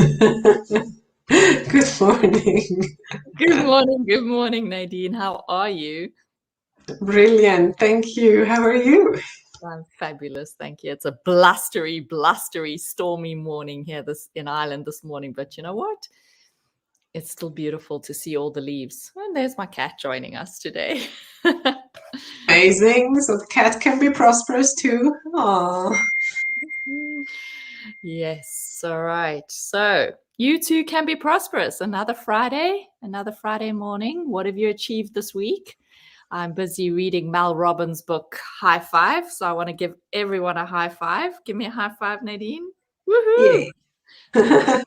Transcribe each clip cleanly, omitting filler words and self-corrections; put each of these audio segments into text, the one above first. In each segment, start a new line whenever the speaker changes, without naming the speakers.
Good morning.
Good morning, Nadine. How are you?
Brilliant. Thank you. How are you?
I'm fabulous, thank you. It's a blustery, stormy morning here in Ireland this morning, but you know what? It's still beautiful to see all the leaves. And there's my cat joining us today.
Amazing. So the cat can be prosperous too. Aww.
Yes, all right. So you too can be prosperous. Another Friday morning. What have you achieved this week? I'm busy reading Mel Robbins' book, High Five. So I want to give everyone a high five. Give me a high five, Nadine. Woohoo!
Yay.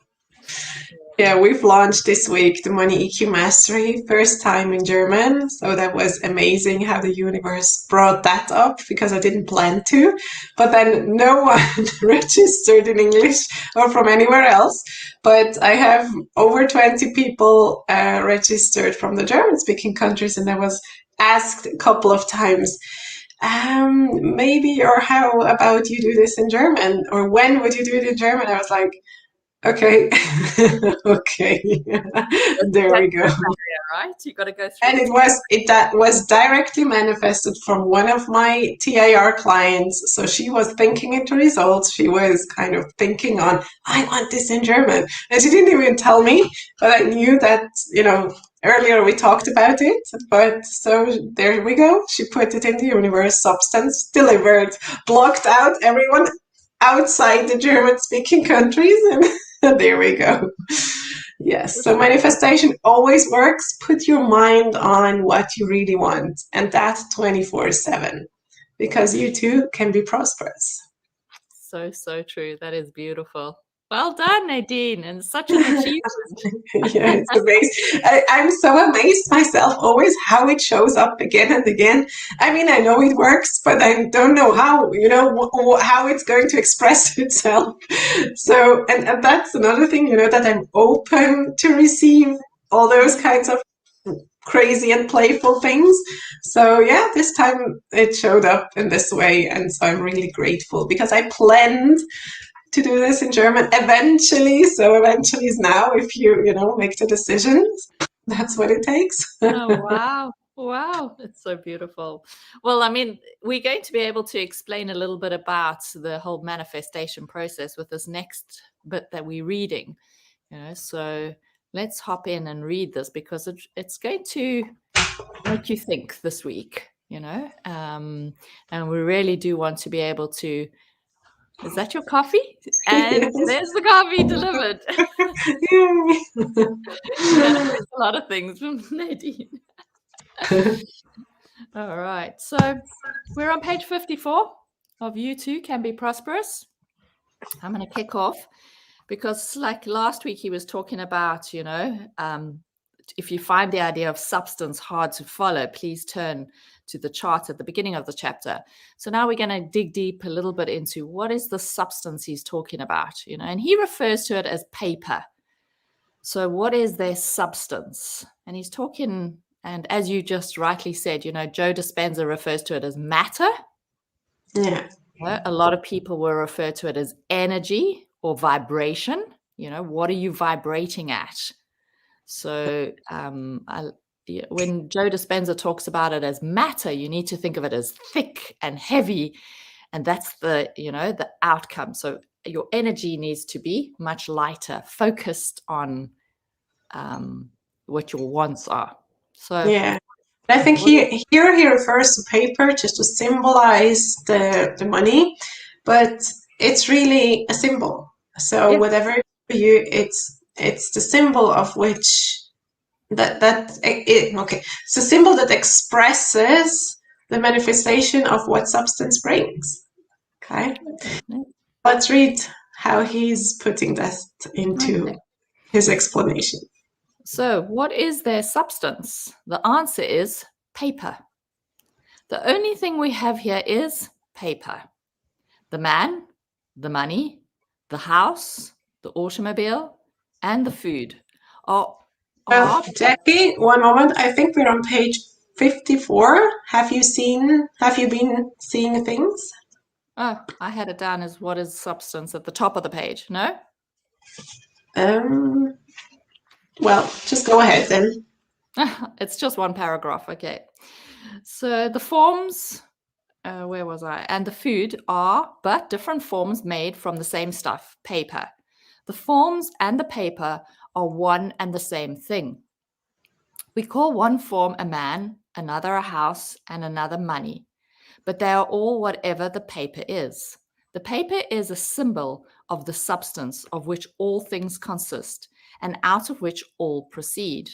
Yeah, we've launched this week the Money EQ Mastery, first time in German. So that was amazing how the universe brought that up because I didn't plan to. But then no one registered in English or from anywhere else. But I have over 20 people registered from the German speaking countries, and I was asked a couple of times, maybe, or how about you do this in German? Or when would you do it in German? I was like, okay. Okay. There we go.
Right? You got to go through
And that was directly manifested from one of my TIR clients. So she was thinking into results. She was kind of thinking on, I want this in German. And she didn't even tell me, but I knew that, earlier we talked about it. But so there we go. She put it in the universe, substance delivered, blocked out everyone outside the German speaking countries. And there we go. Yes, so manifestation always works. Put your mind on what you really want, and that's 24/7, because you too can be prosperous.
So true. That is beautiful. Well done, Nadine, and such an achievement.
Yeah, it's amazing. I'm so amazed myself always how it shows up again and again. I mean, I know it works, but I don't know how, how it's going to express itself. So, and that's another thing, that I'm open to receive all those kinds of crazy and playful things. So yeah, this time it showed up in this way, and so I'm really grateful because I planned to do this in German eventually. So eventually is now if you make the decisions. That's what it takes.
Oh, wow. Wow. It's so beautiful. Well, I mean, we're going to be able to explain a little bit about the whole manifestation process with this next bit that we're reading, so let's hop in and read this because it's going to make you think this week, and we really do want to be able to. Is that your coffee? And
Yes.
there's the coffee delivered. Manifest a lot of things from Nadine. All right. So we're on page 54 of You Too Can Be Prosperous. I'm going to kick off because like last week he was talking about, if you find the idea of substance hard to follow, please turn to the chart at the beginning of the chapter. So now we're going to dig deep a little bit into what is the substance he's talking about, and he refers to it as paper. So what is their substance? And he's talking, and as you just rightly said, Joe Dispenza refers to it as matter.
Yeah.
A lot of people will refer to it as energy or vibration. What are you vibrating at? So when Joe Dispenza talks about it as matter, you need to think of it as thick and heavy, and that's the outcome. So your energy needs to be much lighter, focused on what your wants are. So
Yeah. I think he refers to paper just to symbolize the money, but it's really a symbol. So whatever you, it's the symbol of which okay. It's a symbol that expresses the manifestation of what substance brings. Okay. Let's read how he's putting that into his explanation.
So, what is their substance? The answer is paper. The only thing we have here is paper. The man, the money, the house, the automobile, and the food are.
Jackie, one moment. I think we're on page 54. Have you been seeing things?
Oh, I had it down as what is substance at the top of the page. No?
Well, just go ahead then.
It's just one paragraph. Okay. So the forms, where was I? And the food are but different forms made from the same stuff, paper. The forms and the paper are one and the same thing. We call one form a man, another a house, and another money, but they are all whatever the paper is. The paper is a symbol of the substance of which all things consist, and out of which all proceed.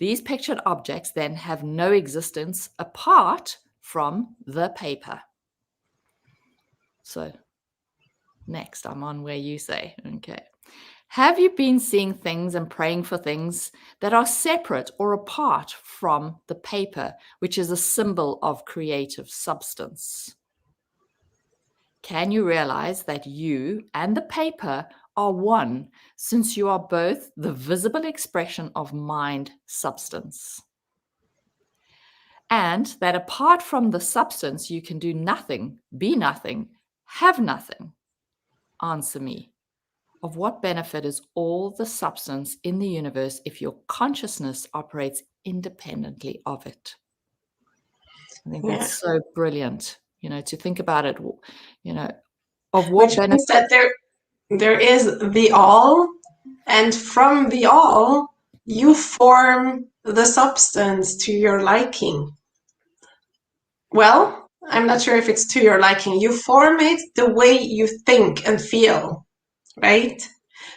These pictured objects then have no existence apart from the paper. So, next, I'm on where you say, okay. Have you been seeing things and praying for things that are separate or apart from the paper, which is a symbol of creative substance? Can you realize that you and the paper are one, since you are both the visible expression of mind substance? And that apart from the substance, you can do nothing, be nothing, have nothing? Answer me. Of what benefit is all the substance in the universe if your consciousness operates independently of it? I think that's so brilliant, to think about it, of what
Which
benefit.
means that there is the all, and from the all, you form the substance to your liking. Well, I'm not sure if it's to your liking. You form it the way you think and feel, right?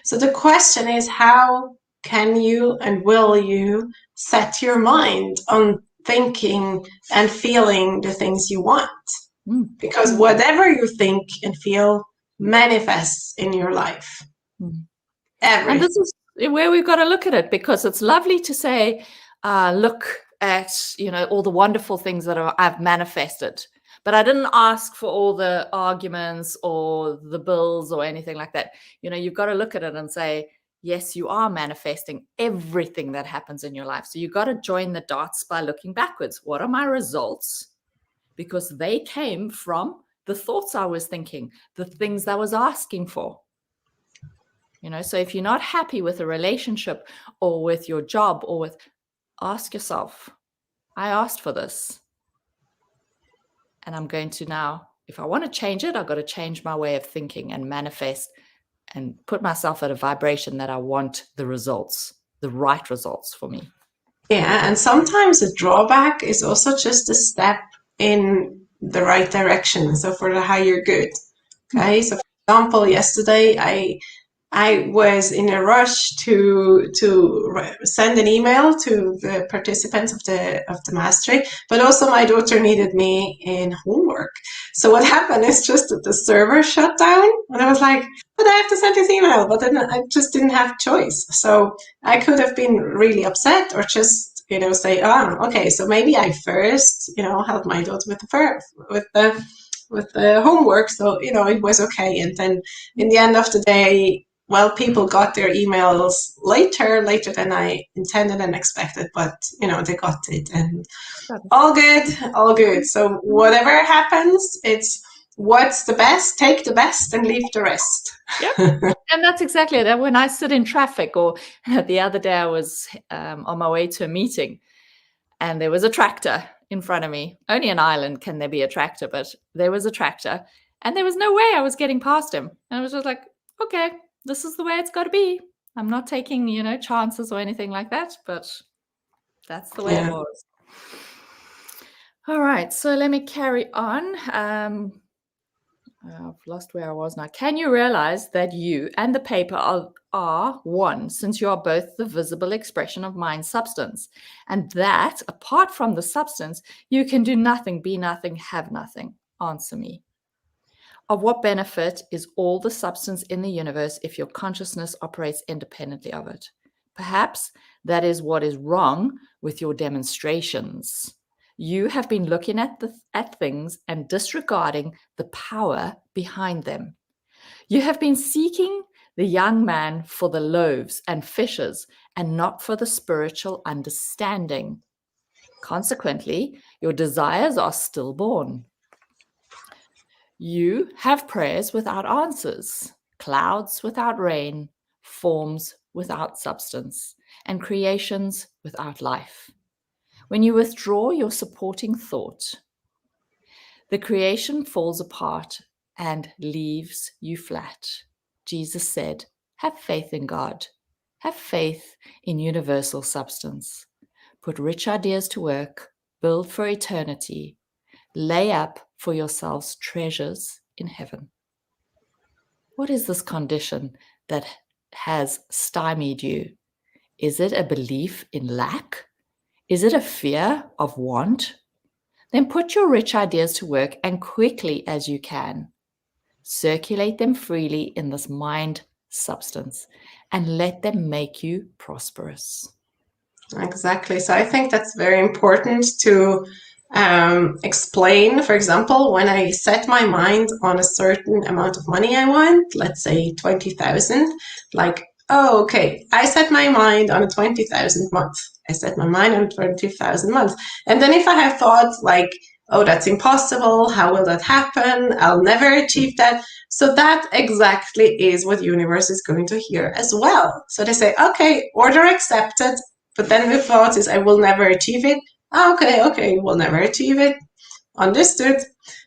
So the question is, how can you and will you set your mind on thinking and feeling the things you want? Because whatever you think and feel manifests in your life. Everything.
And this is where we've got to look at it, because it's lovely to say, look at, all the wonderful things that I've manifested. But I didn't ask for all the arguments or the bills or anything like that. You've got to look at it and say, yes, you are manifesting everything that happens in your life. So you've got to join the dots by looking backwards. What are my results? Because they came from the thoughts I was thinking, the things I was asking for. So if you're not happy with a relationship or with your job ask yourself, I asked for this. And I'm going to now, if I want to change it, I've got to change my way of thinking and manifest and put myself at a vibration that I want the results, the right results for me.
Yeah, and sometimes a drawback is also just a step in the right direction. So for the higher good. Okay, so for example, yesterday I was in a rush to send an email to the participants of the mastery, but also my daughter needed me in homework. So what happened is just that the server shut down, and I was like, but I have to send this email, but then I just didn't have choice. So I could have been really upset, or just say, oh, okay, so maybe I first help my daughter with the homework, so it was okay. And then in the end of the day, well, people got their emails later than I intended and expected, but they got it, and all good. So whatever happens, it's what's the best, take the best and leave the rest.
Yep. And that's exactly it. When I sit in traffic, or the other day I was on my way to a meeting, and there was a tractor in front of me. Only in Ireland can there be a tractor, but there was a tractor, and there was no way I was getting past him. And I was just like, okay, this is the way it's got to be. I'm not taking, chances or anything like that, but that's the way it was. All right, so let me carry on. I've lost where I was now. Can you realize that you and the paper are one, since you are both the visible expression of mind substance, and that apart from the substance, you can do nothing, be nothing, have nothing? Answer me. Of what benefit is all the substance in the universe if your consciousness operates independently of it? Perhaps that is what is wrong with your demonstrations. You have been looking at things and disregarding the power behind them. You have been seeking the young man for the loaves and fishes and not for the spiritual understanding. Consequently, your desires are stillborn. You have prayers without answers, clouds without rain, forms without substance, and creations without life. When you withdraw your supporting thought, the creation falls apart and leaves you flat. Jesus said, have faith in God. Have faith in universal substance. Put rich ideas to work. Build for eternity. Lay up for yourselves treasures in heaven. What is this condition that has stymied you? Is it a belief in lack? Is it a fear of want? Then put your rich ideas to work, and quickly as you can. Circulate them freely in this mind substance and let them make you prosperous.
Exactly. So I think that's very important to explain. For example, when I set my mind on a certain amount of money I want, let's say 20,000, like, oh, okay, I set my mind on a 20,000 month. I set my mind on 20,000 months. And then if I have thoughts like, oh, that's impossible, how will that happen? I'll never achieve that. So that exactly is what universe is going to hear as well. So they say, okay, order accepted. But then the thought is, I will never achieve it. Okay, we'll never achieve it. Understood.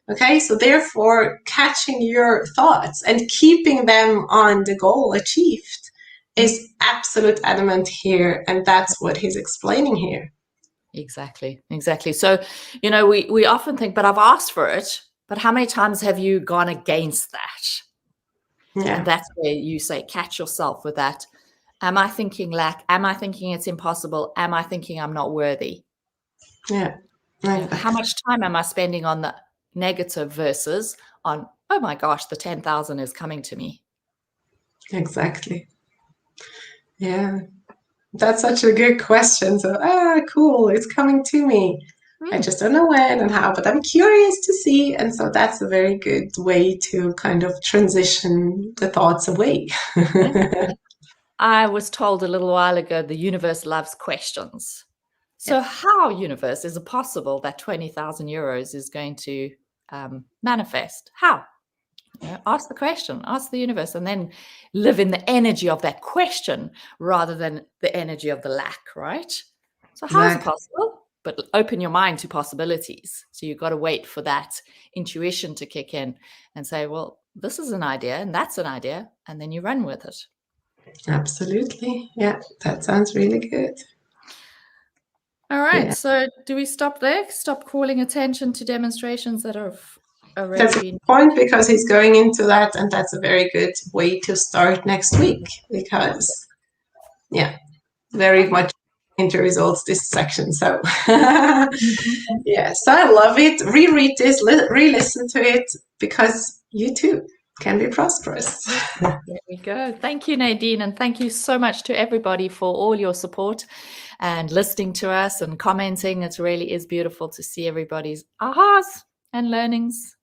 Okay, so therefore, catching your thoughts and keeping them on the goal achieved is absolute adamant here. And that's what he's explaining here.
Exactly. So, we often think, but I've asked for it. But how many times have you gone against that?
Yeah.
And that's where you say, catch yourself with that. Am I thinking lack? Am I thinking it's impossible? Am I thinking I'm not worthy?
Yeah.
Exactly. How much time am I spending on the negative versus on, oh my gosh, the 10,000 is coming to me?
Exactly. Yeah. That's such a good question. So, cool, it's coming to me. I just don't know when and how, but I'm curious to see. And so that's a very good way to kind of transition the thoughts away.
I was told a little while ago, the universe loves questions. So how, universe, is it possible that 20,000 euros is going to manifest? How? Ask the question, ask the universe, and then live in the energy of that question rather than the energy of the lack, right? So how is it possible? But open your mind to possibilities. So you've got to wait for that intuition to kick in and say, well, this is an idea and that's an idea, and then you run with it.
Absolutely. Yeah, that sounds really good.
All right. Yeah. So do we stop there? Stop calling attention to demonstrations that have already
that's
been...
a point, because he's going into that, and that's a very good way to start next week, because very much into results this section. So yes, I love it. Reread this, re-listen to it, because you too can be prosperous.
There we go. Thank you, Nadine, and thank you so much to everybody for all your support and listening to us and commenting. It really is beautiful to see everybody's ahas and learnings.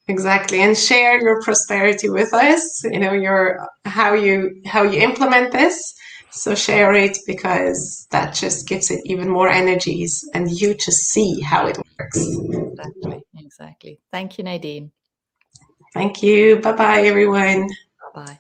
Exactly, and share your prosperity with us. Your how you implement this. So share it, because that just gives it even more energies, and you just see how it works.
Exactly. Thank you, Nadine.
Thank you. Bye-bye, everyone.
Bye-bye.